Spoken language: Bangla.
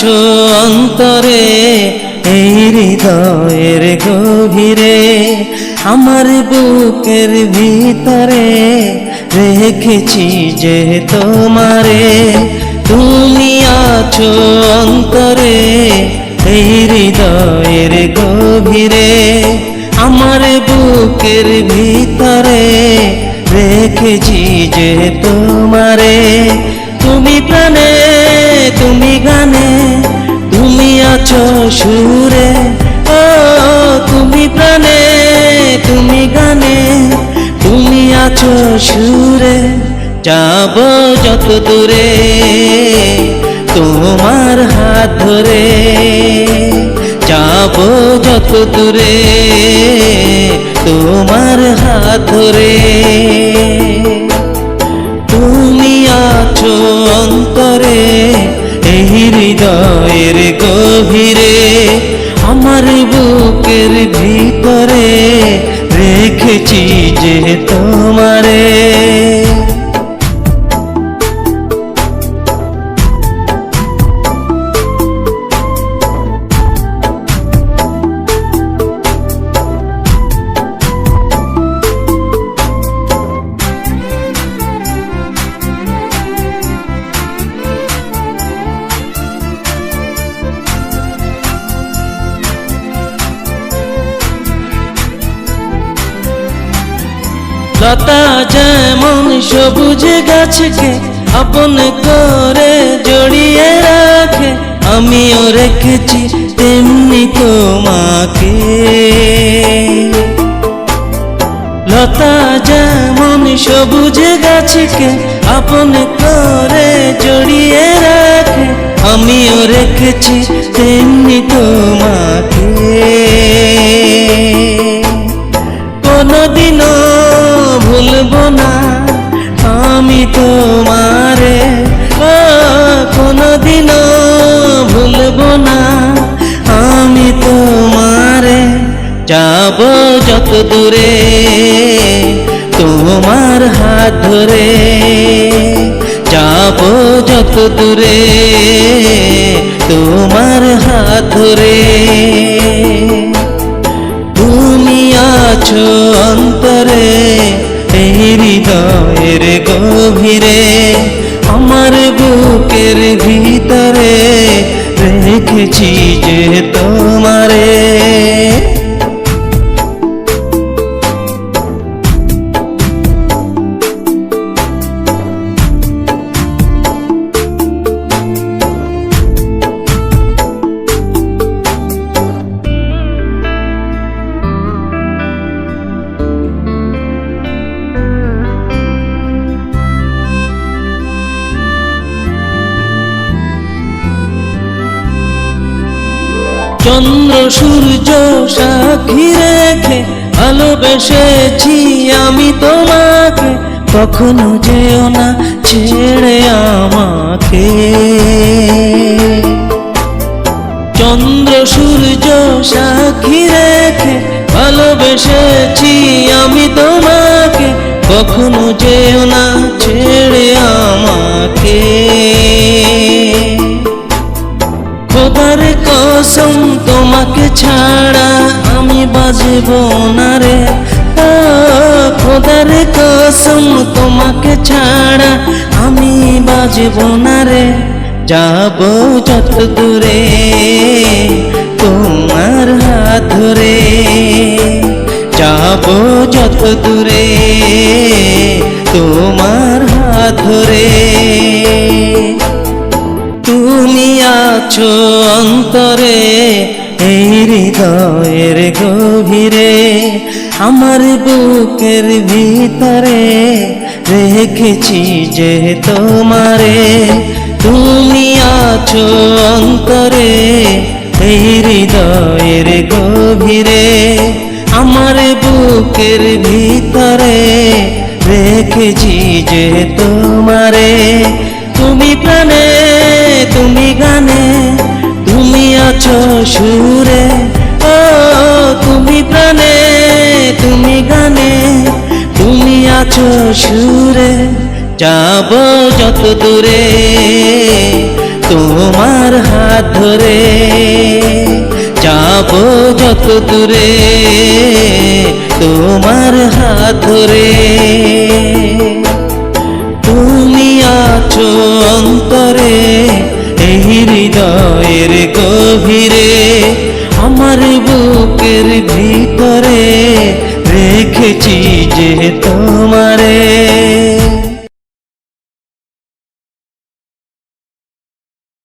আছো অন্তরে এই হৃদয়ের গভীরে, আমার বুকের ভিতরে রেখেছি যে তোমারে। তুমি আছো অন্তরে এই হৃদয়ের গভীরে, আমার বুকের ভিতরে রেখেছি যে তোমারে। তুমি প্রাণে, তুমি গানে, তুমি আছো সুরে। ও তুমি প্রাণে, তুমি গানে, তুমি আছো সুরে। যাব যত দূরে তোমার হাত ধরে, যাব যত দূরে তোমার হাত ধরে। তুমি আছো অন্তরে এই হৃদয়ের গভীরে, আমার বুকের ভিতরে রেখেছি যে তোমারে। লতা যেমন সবুজ গাছকে আপন করে জড়িয়ে রাখে, আমিও রেখেছি তেমনি তোমাকে। লতা যেমন সবুজ গাছকে আপন করে জড়িয়ে রাখে, আমিও রেখেছি তেমনি তোমাকে। কোনদিনও ভুলবো না আমি তোমারে, ও কোনদিনও ভুলবো না আমি তোমারে। যাব যত দূরে তোমার হাত ধরে, যাব যত দূরে তোমার হাত ধরে। তুমি আছো অন্তরে এই হৃদয়ের গভীরে, আমার বুকের ভিতরে রেখেছি যে তোমারে। চন্দ্র সূর্য সাক্ষী রেখে ভালোবেসেছি আমি তোমাকে, কখনো যেও না ছেড়ে আমাকে। চন্দ্র সূর্য সাক্ষী রেখে ভালোবেসেছি আমি তোমাকে, কখনো যেও না ছেড়ে আমাকে। খোদার কসম তোমাকে ছাড়া আমি বাঁচব না রে, খোদার কসম তোমাকে ছাড়া আমি বাঁচব না রে। যাব যত দূরে তোমার হাত ধরে, যাব যত দূরে তোমার হাত ধরে। তুমি আছো অন্তরে এই হৃদয়ের গভীরে, আমার বুকের ভিতরে রেখেছি যে তোমারে। তুমি আছো অন্তরে এই হৃদয়ের গভীরে, আমার বুকের ভিতরে রেখেছি যে তোমারে। তুমি প্রাণে, তুমি গানে, তুমি আছো সুরে। ও তুমি প্রাণে, তুমি গানে, তুমি আছো সুরে। যাব যত দূরে তোমার হাত ধরে যাব যত দূরে, তোমার হাত ধরে। তুমি আছো অন্তরে এই হৃদয়ের গভীরে, আমার বুকের ভিতরে রেখেছি যে তোমারে।